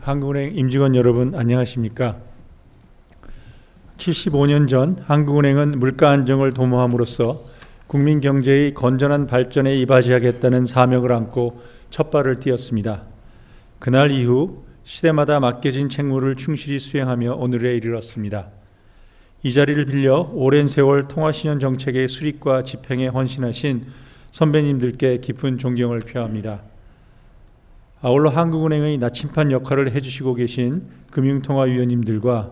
한국은행 임직원 여러분 안녕하십니까? 75년 전 한국은행은 물가 안정을 도모함으로써 국민 경제의 건전한 발전에 이바지하겠다는 사명을 안고 첫발을 띄었습니다. 그날 이후 시대마다 맡겨진 책무를 충실히 수행하며 오늘에 이르렀습니다. 이 자리를 빌려 오랜 세월 통화신용 정책의 수립과 집행에 헌신하신 선배님들께 깊은 존경을 표합니다. 아울러 한국은행의 나침반 역할을 해주시고 계신 금융통화위원님들과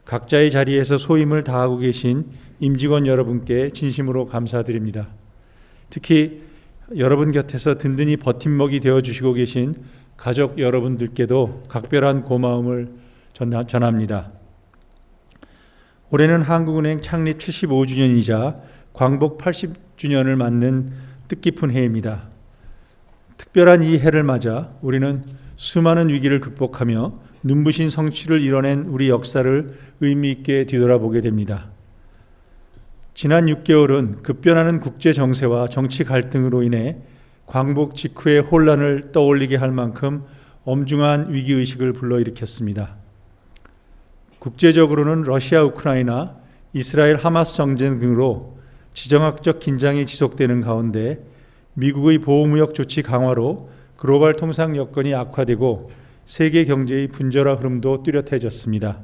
각자의 자리에서 소임을 다하고 계신 임직원 여러분께 진심으로 감사드립니다. 특히 여러분 곁에서 든든히 버팀목이 되어주시고 계신 가족 여러분들께도 각별한 고마움을 전합니다. 올해는 한국은행 창립 75주년이자 광복 80주년을 맞는 뜻깊은 해입니다. 특별한 이 해를 맞아 우리는 수많은 위기를 극복하며 눈부신 성취를 이뤄낸 우리 역사를 의미 있게 뒤돌아보게 됩니다. 지난 6개월은 급변하는 국제 정세와 정치 갈등으로 인해 광복 직후의 혼란을 떠올리게 할 만큼 엄중한 위기의식을 불러일으켰습니다. 국제적으로는 러시아, 우크라이나, 이스라엘, 하마스 전쟁 등으로 지정학적 긴장이 지속되는 가운데 미국의 보호무역 조치 강화로 글로벌 통상 여건이 악화되고 세계 경제의 분절화 흐름도 뚜렷해졌습니다.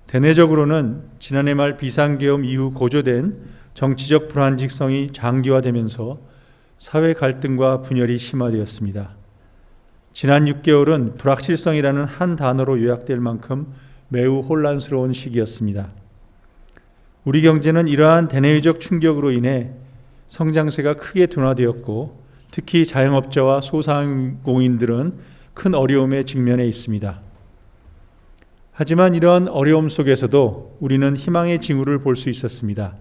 대내적으로는 지난해 말 비상계엄 이후 고조된 정치적 불안정성이 장기화되면서 사회 갈등과 분열이 심화되었습니다. 지난 6개월은 불확실성이라는 한 단어로 요약될 만큼 매우 혼란스러운 시기였습니다. 우리 경제는 이러한 대내외적 충격으로 인해 성장세가 크게 둔화되었고 특히 자영업자와 소상공인들은 큰 어려움에 직면해 있습니다. 하지만 이런 어려움 속에서도 우리는 희망의 징후를 볼 수 있었습니다.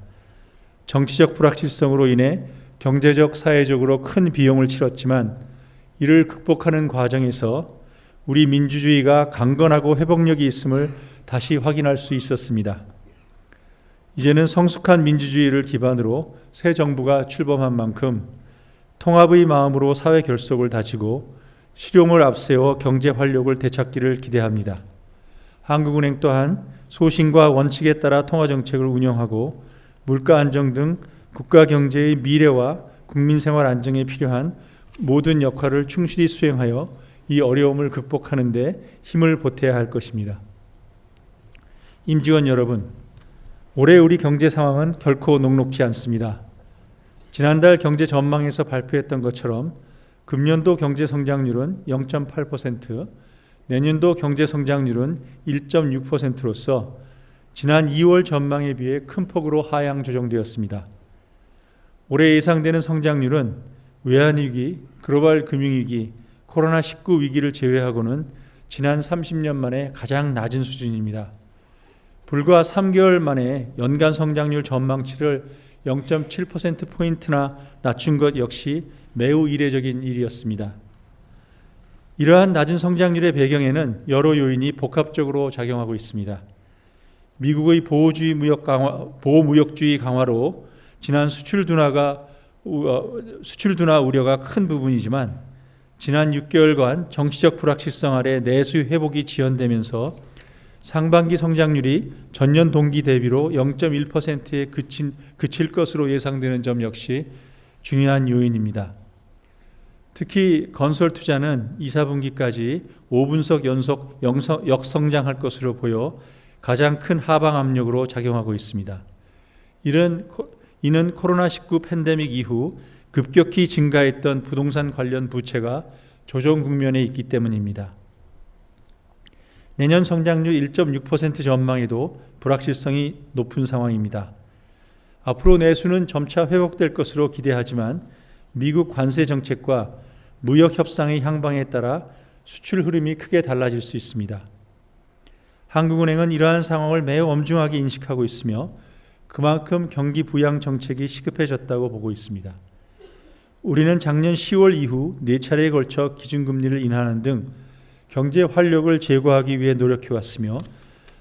정치적 불확실성으로 인해 경제적, 사회적으로 큰 비용을 치렀지만 이를 극복하는 과정에서 우리 민주주의가 강건하고 회복력이 있음을 다시 확인할 수 있었습니다. 이제는 성숙한 민주주의를 기반으로 새 정부가 출범한 만큼 통합의 마음으로 사회 결속을 다지고 실용을 앞세워 경제 활력을 되찾기를 기대합니다. 한국은행 또한 소신과 원칙에 따라 통화정책을 운영하고 물가 안정 등 국가 경제의 미래와 국민 생활 안정에 필요한 모든 역할을 충실히 수행하여 이 어려움을 극복하는 데 힘을 보태야 할 것입니다. 임직원 여러분, 올해 우리 경제 상황은 결코 녹록지 않습니다. 지난달 경제 전망에서 발표했던 것처럼 금년도 경제 성장률은 0.8%, 내년도 경제 성장률은 1.6%로서 지난 2월 전망에 비해 큰 폭으로 하향 조정되었습니다. 올해 예상되는 성장률은 외환위기, 글로벌 금융위기, 코로나19 위기를 제외하고는 지난 30년 만에 가장 낮은 수준입니다. 불과 3개월 만에 연간 성장률 전망치를 0.7%포인트나 낮춘 것 역시 매우 이례적인 일이었습니다. 이러한 낮은 성장률의 배경에는 여러 요인이 복합적으로 작용하고 있습니다. 미국의 보호무역주의 강화로 지난 수출 둔화 우려가 큰 부분이지만 지난 6개월간 정치적 불확실성 아래 내수 회복이 지연되면서 상반기 성장률이 전년 동기 대비로 0.1%에 그칠 것으로 예상되는 점 역시 중요한 요인입니다. 특히 건설 투자는 2, 4분기까지 5분석 연속 역성장할 것으로 보여 가장 큰 하방 압력으로 작용하고 있습니다. 이는 코로나19 팬데믹 이후 급격히 증가했던 부동산 관련 부채가 조정 국면에 있기 때문입니다. 내년 성장률 1.6% 전망에도 불확실성이 높은 상황입니다. 앞으로 내수는 점차 회복될 것으로 기대하지만 미국 관세 정책과 무역 협상의 향방에 따라 수출 흐름이 크게 달라질 수 있습니다. 한국은행은 이러한 상황을 매우 엄중하게 인식하고 있으며 그만큼 경기 부양 정책이 시급해졌다고 보고 있습니다. 우리는 작년 10월 이후 4차례에 걸쳐 기준금리를 인하하는 등 경제 활력을 제고하기 위해 노력해왔으며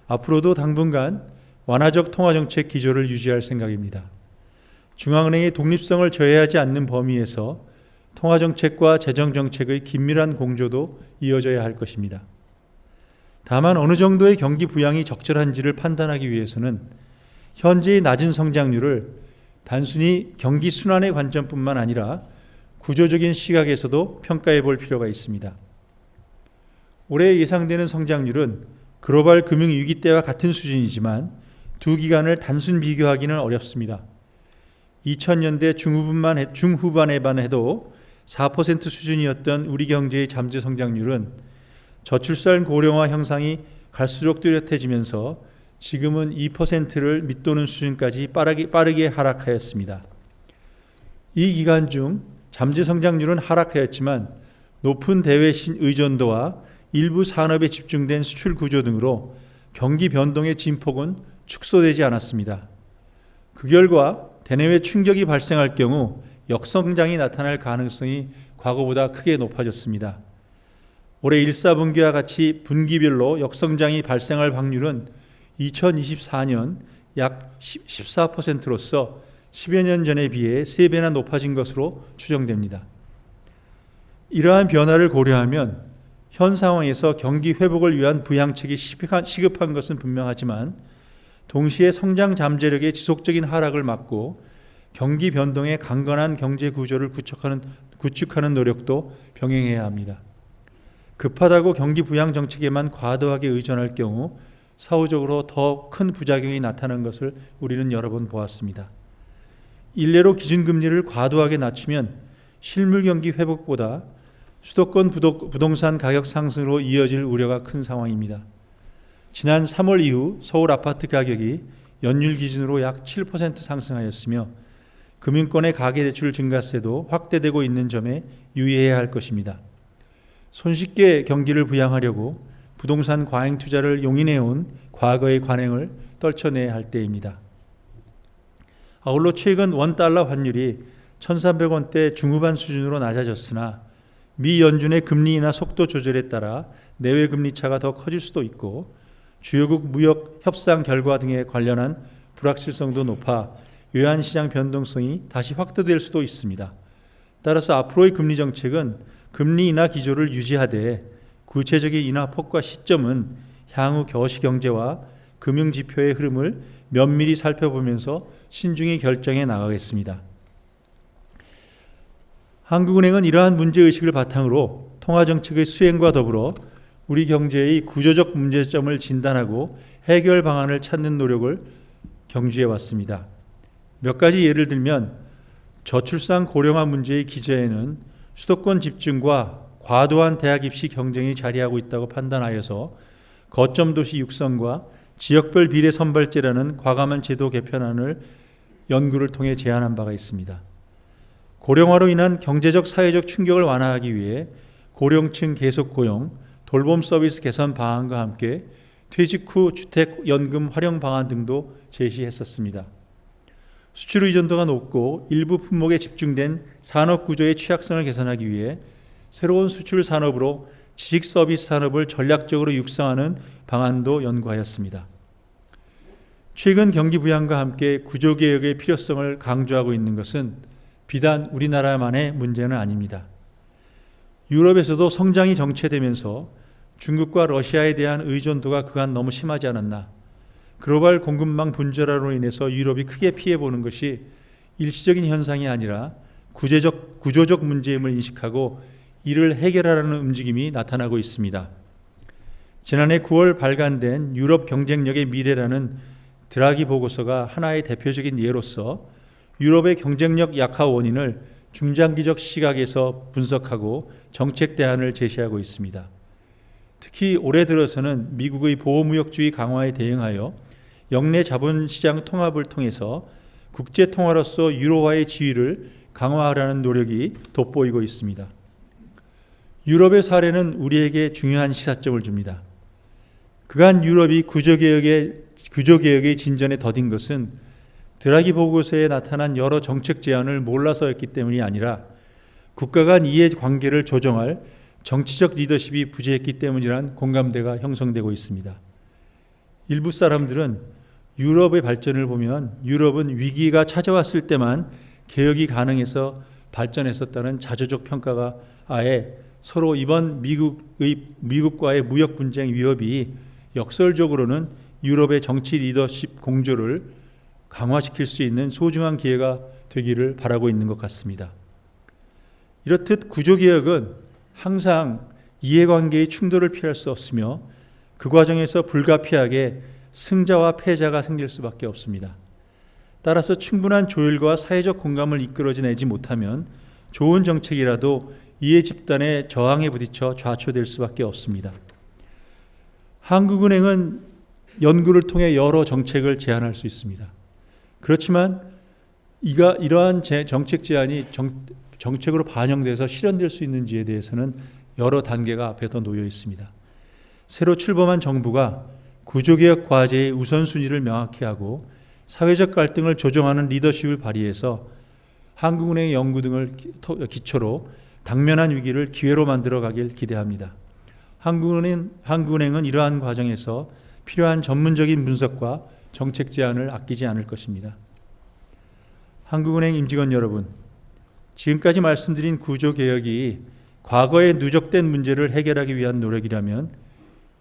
앞으로도 당분간 완화적 통화정책 기조를 유지할 생각입니다. 중앙은행의 독립성을 저해하지 않는 범위에서 통화정책과 재정정책의 긴밀한 공조도 이어져야 할 것입니다. 다만 어느 정도의 경기 부양이 적절한지를 판단하기 위해서는 현재의 낮은 성장률을 단순히 경기 순환의 관점뿐만 아니라 구조적인 시각에서도 평가해 볼 필요가 있습니다. 올해 예상되는 성장률은 글로벌 금융위기 때와 같은 수준이지만 두 기간을 단순 비교하기는 어렵습니다. 2000년대 중후반에만 해도 4% 수준이었던 우리 경제의 잠재 성장률은 저출산 고령화 형상이 갈수록 뚜렷해지면서 지금은 2%를 밑도는 수준까지 빠르게 하락하였습니다. 이 기간 중 잠재 성장률은 하락하였지만 높은 대외 의존도와 일부 산업에 집중된 수출 구조 등으로 경기 변동의 진폭은 축소되지 않았습니다. 그 결과 대내외 충격이 발생할 경우 역성장이 나타날 가능성이 과거보다 크게 높아졌습니다. 올해 1사분기와 같이 분기별로 역성장이 발생할 확률은 2024년 약 14%로서 10여 년 전에 비해 3배나 높아진 것으로 추정됩니다. 이러한 변화를 고려하면 현 상황에서 경기 회복을 위한 부양책이 시급한 것은 분명하지만 동시에 성장 잠재력의 지속적인 하락을 막고 경기 변동의 강건한 경제 구조를 구축하는 노력도 병행해야 합니다. 급하다고 경기 부양 정책에만 과도하게 의존할 경우 사후적으로 더 큰 부작용이 나타나는 것을 우리는 여러 번 보았습니다. 일례로 기준금리를 과도하게 낮추면 실물 경기 회복보다 수도권 부동산 가격 상승으로 이어질 우려가 큰 상황입니다. 지난 3월 이후 서울 아파트 가격이 연율 기준으로 약 7% 상승하였으며 금융권의 가계대출 증가세도 확대되고 있는 점에 유의해야 할 것입니다. 손쉽게 경기를 부양하려고 부동산 과잉 투자를 용인해온 과거의 관행을 떨쳐내야 할 때입니다. 아울러 최근 원달러 환율이 1,300원대 중후반 수준으로 낮아졌으나 미 연준의 금리 인하 속도 조절에 따라 내외 금리 차가 더 커질 수도 있고 주요국 무역 협상 결과 등에 관련한 불확실성도 높아 외환시장 변동성이 다시 확대될 수도 있습니다. 따라서 앞으로의 금리 정책은 금리 인하 기조를 유지하되 구체적인 인하 폭과 시점은 향후 거시경제와 금융지표의 흐름을 면밀히 살펴보면서 신중히 결정해 나가겠습니다. 한국은행은 이러한 문제의식을 바탕으로 통화정책의 수행과 더불어 우리 경제의 구조적 문제점을 진단하고 해결 방안을 찾는 노력을 경주해 왔습니다. 몇 가지 예를 들면 저출산 고령화 문제의 기저에는 수도권 집중과 과도한 대학 입시 경쟁이 자리하고 있다고 판단하여서 거점 도시 육성과 지역별 비례 선발제라는 과감한 제도 개편안을 연구를 통해 제안한 바가 있습니다. 고령화로 인한 경제적 사회적 충격을 완화하기 위해 고령층 계속 고용, 돌봄 서비스 개선 방안과 함께 퇴직 후 주택연금 활용 방안 등도 제시했었습니다. 수출 의존도가 높고 일부 품목에 집중된 산업 구조의 취약성을 개선하기 위해 새로운 수출 산업으로 지식 서비스 산업을 전략적으로 육성하는 방안도 연구하였습니다. 최근 경기 부양과 함께 구조개혁의 필요성을 강조하고 있는 것은 비단 우리나라만의 문제는 아닙니다. 유럽에서도 성장이 정체되면서 중국과 러시아에 대한 의존도가 그간 너무 심하지 않았나. 글로벌 공급망 분절화로 인해서 유럽이 크게 피해보는 것이 일시적인 현상이 아니라 구조적 문제임을 인식하고 이를 해결하라는 움직임이 나타나고 있습니다. 지난해 9월 발간된 유럽 경쟁력의 미래라는 드라기 보고서가 하나의 대표적인 예로서 유럽의 경쟁력 약화 원인을 중장기적 시각에서 분석하고 정책 대안을 제시하고 있습니다. 특히 올해 들어서는 미국의 보호무역주의 강화에 대응하여 역내 자본시장 통합을 통해서 국제통화로서 유로화의 지위를 강화하라는 노력이 돋보이고 있습니다. 유럽의 사례는 우리에게 중요한 시사점을 줍니다. 그간 유럽이 구조개혁의 진전에 더딘 것은 드라기 보고서에 나타난 여러 정책 제안을 몰라서였기 때문이 아니라 국가 간 이해관계를 조정할 정치적 리더십이 부재했기 때문이란 공감대가 형성되고 있습니다. 일부 사람들은 유럽의 발전을 보면 유럽은 위기가 찾아왔을 때만 개혁이 가능해서 발전했었다는 자조적 평가가 아예 서로 이번 미국과의 무역 분쟁 위협이 역설적으로는 유럽의 정치 리더십 공조를 강화시킬 수 있는 소중한 기회가 되기를 바라고 있는 것 같습니다. 이렇듯 구조개혁은 항상 이해관계의 충돌을 피할 수 없으며 그 과정에서 불가피하게 승자와 패자가 생길 수밖에 없습니다. 따라서 충분한 조율과 사회적 공감을 이끌어내지 못하면 좋은 정책이라도 이해 집단의 저항에 부딪혀 좌초될 수밖에 없습니다. 한국은행은 연구를 통해 여러 정책을 제안할 수 있습니다. 그렇지만 이러한 정책 제안이 정책으로 반영돼서 실현될 수 있는지에 대해서는 여러 단계가 앞에 더 놓여 있습니다. 새로 출범한 정부가 구조개혁 과제의 우선순위를 명확히 하고 사회적 갈등을 조정하는 리더십을 발휘해서 한국은행의 연구 등을 기초로 당면한 위기를 기회로 만들어 가길 기대합니다. 한국은행은 이러한 과정에서 필요한 전문적인 분석과 정책 제안을 아끼지 않을 것입니다. 한국은행 임직원 여러분, 지금까지 말씀드린 구조개혁이 과거에 누적된 문제를 해결하기 위한 노력이라면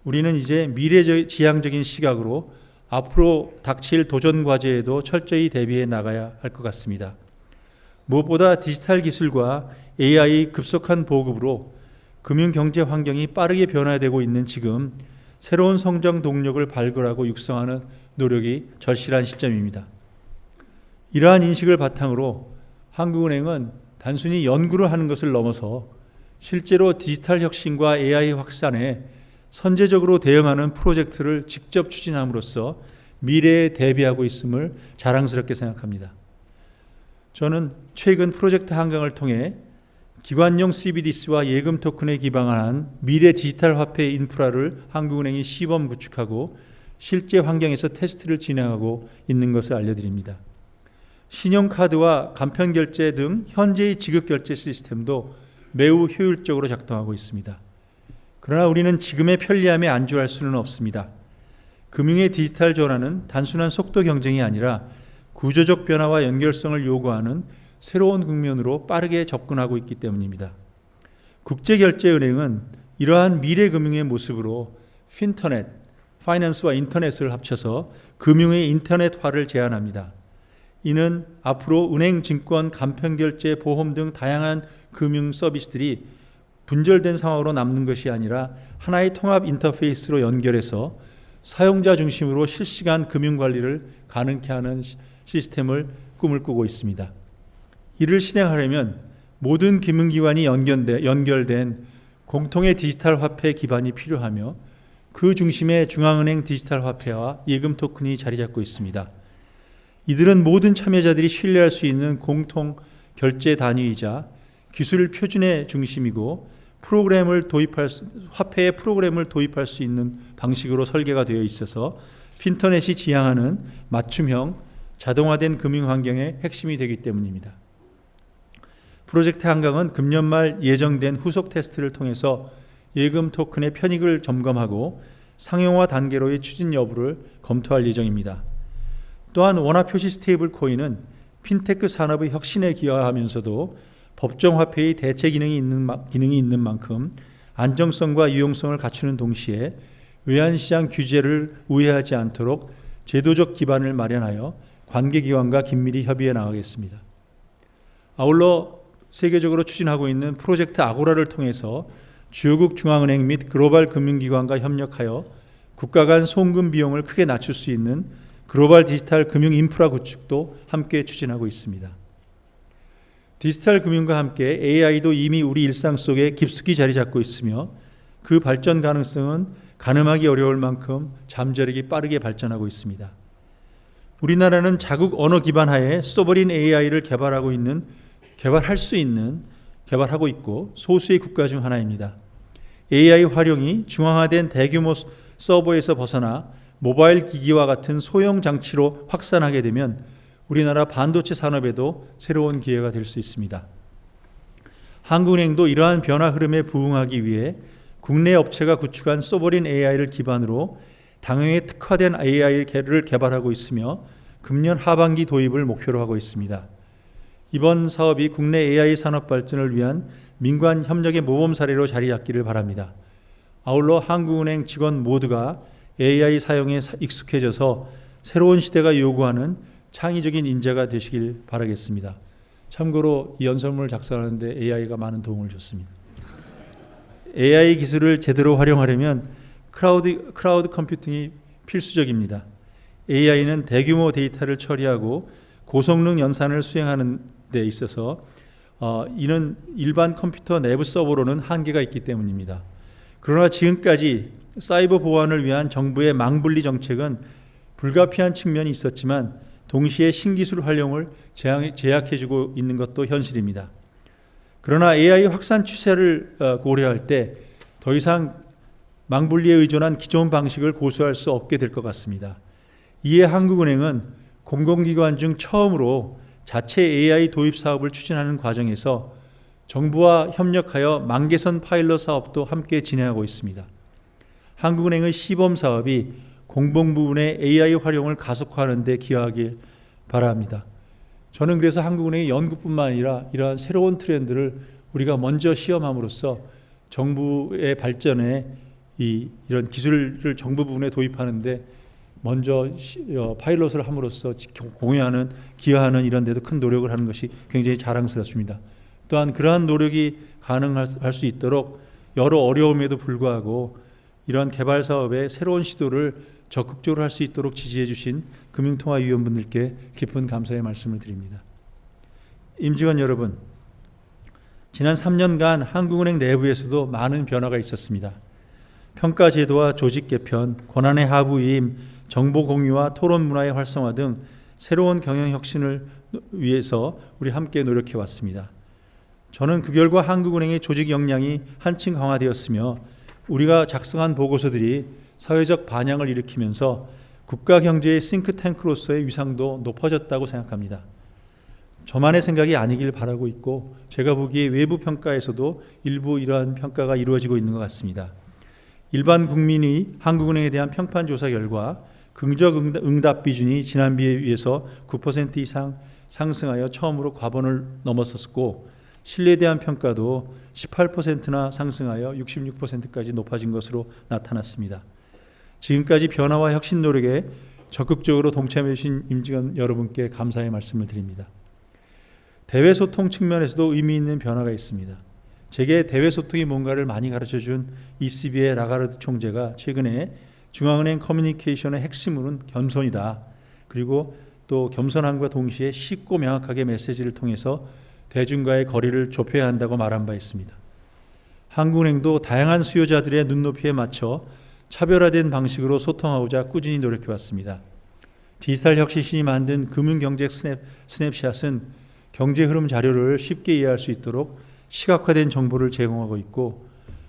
우리는 이제 미래지향적인 시각으로 앞으로 닥칠 도전 과제에도 철저히 대비해 나가야 할 것 같습니다. 무엇보다 디지털 기술과 AI 급속한 보급으로 금융경제 환경이 빠르게 변화되고 있는 지금 새로운 성장 동력을 발굴하고 육성하는 노력이 절실한 시점입니다. 이러한 인식을 바탕으로 한국은행은 단순히 연구를 하는 것을 넘어서 실제로 디지털 혁신과 AI 확산에 선제적으로 대응하는 프로젝트를 직접 추진함으로써 미래에 대비하고 있음을 자랑스럽게 생각합니다. 저는 최근 프로젝트 한강을 통해 기관용 CBDC와 예금 토큰에 기반한 미래 디지털 화폐 인프라를 한국은행이 시범 구축하고 실제 환경에서 테스트를 진행하고 있는 것을 알려드립니다. 신용카드와 간편결제 등 현재의 지급결제 시스템도 매우 효율적으로 작동하고 있습니다. 그러나 우리는 지금의 편리함에 안주할 수는 없습니다. 금융의 디지털 전환은 단순한 속도 경쟁이 아니라 구조적 변화와 연결성을 요구하는 새로운 국면으로 빠르게 접근하고 있기 때문입니다. 국제결제은행은 이러한 미래금융의 모습으로 핀터넷, 파이낸스와 인터넷을 합쳐서 금융의 인터넷화를 제안합니다. 이는 앞으로 은행, 증권, 간편결제, 보험 등 다양한 금융 서비스들이 분절된 상황으로 남는 것이 아니라 하나의 통합 인터페이스로 연결해서 사용자 중심으로 실시간 금융관리를 가능케 하는 시스템을 꿈을 꾸고 있습니다. 이를 실행하려면 모든 금융기관이 연결된 공통의 디지털 화폐 기반이 필요하며 그 중심에 중앙은행 디지털 화폐와 예금 토큰이 자리 잡고 있습니다. 이들은 모든 참여자들이 신뢰할 수 있는 공통 결제 단위이자 기술 표준의 중심이고 화폐의 프로그램을 도입할 수 있는 방식으로 설계가 되어 있어서 핀터넷이 지향하는 맞춤형 자동화된 금융 환경의 핵심이 되기 때문입니다. 프로젝트 한강은 금년 말 예정된 후속 테스트를 통해서 예금 토큰의 편익을 점검하고 상용화 단계로의 추진 여부를 검토할 예정입니다. 또한 원화표시 스테이블 코인은 핀테크 산업의 혁신에 기여하면서도 법정 화폐의 대체 기능이 있는 만큼 안정성과 유용성을 갖추는 동시에 외환시장 규제를 우회하지 않도록 제도적 기반을 마련하여 관계기관과 긴밀히 협의해 나가겠습니다. 아울러 세계적으로 추진하고 있는 프로젝트 아고라를 통해서 주요국 중앙은행 및 글로벌 금융기관과 협력하여 국가 간 송금 비용을 크게 낮출 수 있는 글로벌 디지털 금융 인프라 구축도 함께 추진하고 있습니다. 디지털 금융과 함께 AI도 이미 우리 일상 속에 깊숙이 자리 잡고 있으며 그 발전 가능성은 가늠하기 어려울 만큼 잠재력이 빠르게 발전하고 있습니다. 우리나라는 자국 언어 기반 하에 소버린 AI를 개발하고 있고 소수의 국가 중 하나입니다. AI 활용이 중앙화된 대규모 서버에서 벗어나 모바일 기기와 같은 소형 장치로 확산하게 되면 우리나라 반도체 산업에도 새로운 기회가 될 수 있습니다. 한국은행도 이러한 변화 흐름에 부응하기 위해 국내 업체가 구축한 소버린 AI를 기반으로 당형에 특화된 AI를 개발하고 있으며 금년 하반기 도입을 목표로 하고 있습니다. 이번 사업이 국내 AI 산업 발전을 위한 민관 협력의 모범 사례로 자리 잡기를 바랍니다. 아울러 한국은행 직원 모두가 AI 사용에 익숙해져서 새로운 시대가 요구하는 창의적인 인재가 되시길 바라겠습니다. 참고로 이 연설문을 작성하는데 AI가 많은 도움을 줬습니다. AI 기술을 제대로 활용하려면 클라우드 컴퓨팅이 필수적입니다. AI는 대규모 데이터를 처리하고 고성능 연산을 수행하는 데 있어서 이는 일반 컴퓨터 내부 서버로는 한계가 있기 때문입니다. 그러나 지금까지 사이버 보안을 위한 정부의 망분리 정책은 불가피한 측면이 있었지만 동시에 신기술 활용을 제약해주고 있는 것도 현실입니다. 그러나 AI 확산 추세를 고려할 때 더 이상 망분리에 의존한 기존 방식을 고수할 수 없게 될 것 같습니다. 이에 한국은행은 공공기관 중 처음으로 자체 AI 도입 사업을 추진하는 과정에서 정부와 협력하여 만개선 파일럿 사업도 함께 진행하고 있습니다. 한국은행의 시범 사업이 공공부문의 AI 활용을 가속화하는 데 기여하길 바랍니다. 저는 그래서 한국은행의 연구뿐만 아니라 이러한 새로운 트렌드를 우리가 먼저 시험함으로써 정부의 발전에 이런 기술을 정부 부문에 도입하는데 먼저 파일럿을 함으로써 공유하는, 기여하는 이런 데도 큰 노력을 하는 것이 굉장히 자랑스럽습니다. 또한 그러한 노력이 가능할 수 있도록 여러 어려움에도 불구하고 이러한 개발 사업의 새로운 시도를 적극적으로 할 수 있도록 지지해 주신 금융통화위원분들께 깊은 감사의 말씀을 드립니다. 임직원 여러분, 지난 3년간 한국은행 내부에서도 많은 변화가 있었습니다. 평가 제도와 조직 개편, 권한의 하부임, 정보 공유와 토론 문화의 활성화 등 새로운 경영 혁신을 위해서 우리 함께 노력해 왔습니다. 저는 그 결과 한국은행의 조직 역량이 한층 강화되었으며 우리가 작성한 보고서들이 사회적 반향을 일으키면서 국가 경제의 싱크탱크로서의 위상도 높아졌다고 생각합니다. 저만의 생각이 아니길 바라고 있고 제가 보기에 외부 평가에서도 일부 이러한 평가가 이루어지고 있는 것 같습니다. 일반 국민이 한국은행에 대한 평판 조사 결과 긍정 응답 비중이 지난비에 비해서 9% 이상 상승하여 처음으로 과반을 넘어섰고 신뢰에 대한 평가도 18%나 상승하여 66%까지 높아진 것으로 나타났습니다. 지금까지 변화와 혁신 노력에 적극적으로 동참해 주신 임직원 여러분께 감사의 말씀을 드립니다. 대외 소통 측면에서도 의미 있는 변화가 있습니다. 제게 대외 소통이 뭔가를 많이 가르쳐준 ECB의 라가르드 총재가 최근에 중앙은행 커뮤니케이션의 핵심은 겸손이다. 그리고 또 겸손함과 동시에 쉽고 명확하게 메시지를 통해서 대중과의 거리를 좁혀야 한다고 말한 바 있습니다. 한국은행도 다양한 수요자들의 눈높이에 맞춰 차별화된 방식으로 소통하고자 꾸준히 노력해왔습니다. 디지털 혁신이 만든 금융경제 스냅샷은 경제 흐름 자료를 쉽게 이해할 수 있도록 시각화된 정보를 제공하고 있고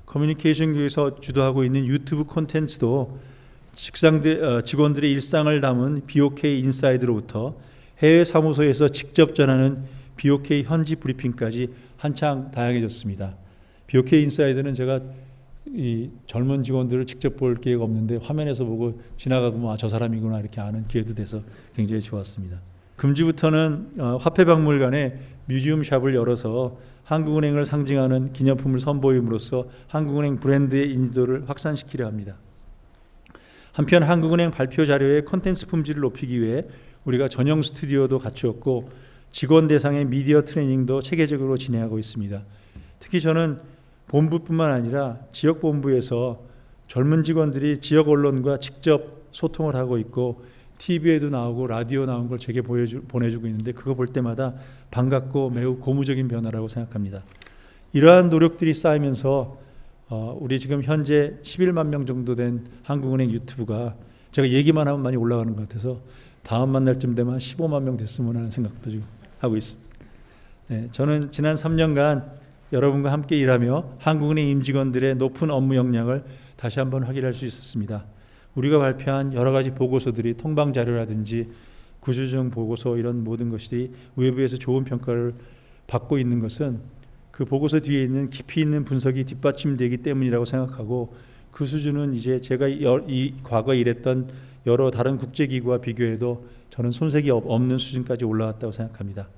커뮤니케이션계에서 주도하고 있는 유튜브 콘텐츠도 직원들의 일상을 담은 BOK 인사이드로부터 해외 사무소에서 직접 전하는 BOK 현지 브리핑까지 한창 다양해졌습니다. BOK 인사이드는 제가 이 젊은 직원들을 직접 볼 기회가 없는데 화면에서 보고 지나가고 저 사람이구나 이렇게 아는 기회도 돼서 굉장히 좋았습니다. 금주부터는 화폐박물관에 뮤지엄샵을 열어서 한국은행을 상징하는 기념품을 선보임으로써 한국은행 브랜드의 인지도를 확산시키려 합니다. 한편 한국은행 발표 자료의 콘텐츠 품질을 높이기 위해 우리가 전용 스튜디오도 갖추었고 직원 대상의 미디어 트레이닝도 체계적으로 진행하고 있습니다. 특히 저는 본부뿐만 아니라 지역 본부에서 젊은 직원들이 지역 언론과 직접 소통을 하고 있고 TV에도 나오고 라디오 나온 걸 제게 보내주고 있는데 그거 볼 때마다 반갑고 매우 고무적인 변화라고 생각합니다. 이러한 노력들이 쌓이면서 우리 지금 현재 11만 명 정도 된 한국은행 유튜브가 제가 얘기만 하면 많이 올라가는 것 같아서 다음 만날 쯤 되면 15만 명 됐으면 하는 생각도 지금 하고 있습니다. 네, 저는 지난 3년간 여러분과 함께 일하며 한국은행 임직원들의 높은 업무 역량을 다시 한번 확인할 수 있었습니다. 우리가 발표한 여러 가지 보고서들이 통방자료라든지 구조조정 보고서 이런 모든 것이 외부에서 좋은 평가를 받고 있는 것은 그 보고서 뒤에 있는 깊이 있는 분석이 뒷받침되기 때문이라고 생각하고 그 수준은 이제 제가 이 과거에 일했던 여러 다른 국제기구와 비교해도 저는 손색이 없는 수준까지 올라왔다고 생각합니다.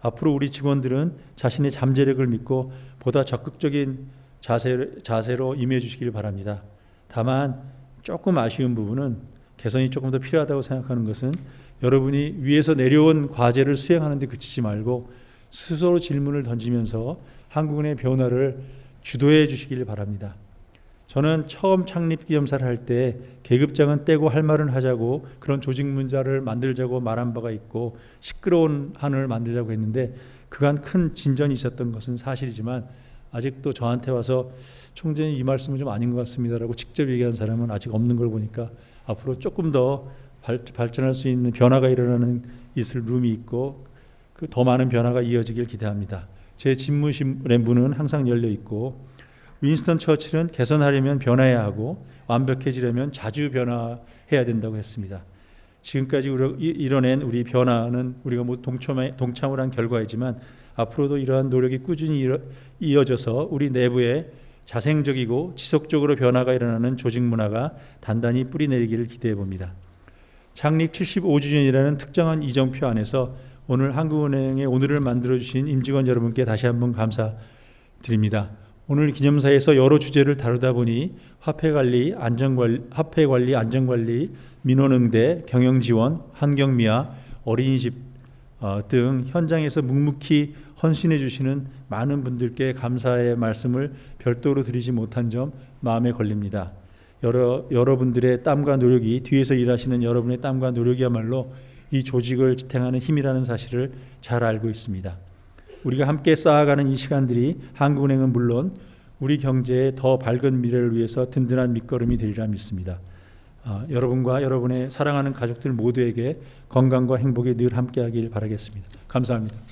앞으로 우리 직원들은 자신의 잠재력을 믿고 보다 적극적인 자세로 임해 주시길 바랍니다. 다만 조금 아쉬운 부분은 개선이 조금 더 필요하다고 생각하는 것은 여러분이 위에서 내려온 과제를 수행하는 데 그치지 말고 스스로 질문을 던지면서 한국은행의 변화를 주도해 주시길 바랍니다. 저는 처음 창립기념사를 할 때 계급장은 떼고 할 말은 하자고 그런 조직 문자를 만들자고 말한 바가 있고 시끄러운 한을 만들자고 했는데 그간 큰 진전이 있었던 것은 사실이지만 아직도 저한테 와서 총재님 이 말씀은 좀 아닌 것 같습니다라고 직접 얘기한 사람은 아직 없는 걸 보니까 앞으로 조금 더 발전할 수 있는 변화가 일어나는 있을 룸이 있고 그 더 많은 변화가 이어지길 기대합니다. 제 집무실의 문은 항상 열려 있고 윈스턴 처칠은 개선하려면 변화해야 하고 완벽해지려면 자주 변화해야 된다고 했습니다. 지금까지 이뤄낸 우리 변화는 우리가 모두 동참을 한 결과이지만 앞으로도 이러한 노력이 꾸준히 이어져서 우리 내부에 자생적이고 지속적으로 변화가 일어나는 조직 문화가 단단히 뿌리내리기를 기대해 봅니다. 창립 75주년이라는 특정한 이정표 안에서 오늘 한국은행의 오늘을 만들어주신 임직원 여러분께 다시 한번 감사드립니다. 오늘 기념사에서 여러 주제를 다루다 보니 화폐관리, 안전관리, 민원응대, 경영지원, 환경미화, 어린이집 등 현장에서 묵묵히 헌신해 주시는 많은 분들께 감사의 말씀을 별도로 드리지 못한 점 마음에 걸립니다. 여러분들의 땀과 노력이 뒤에서 일하시는 여러분의 땀과 노력이야말로 이 조직을 지탱하는 힘이라는 사실을 잘 알고 있습니다. 우리가 함께 쌓아가는 이 시간들이 한국은행은 물론 우리 경제의 더 밝은 미래를 위해서 든든한 밑거름이 되리라 믿습니다. 여러분과 여러분의 사랑하는 가족들 모두에게 건강과 행복이 늘 함께하길 바라겠습니다. 감사합니다.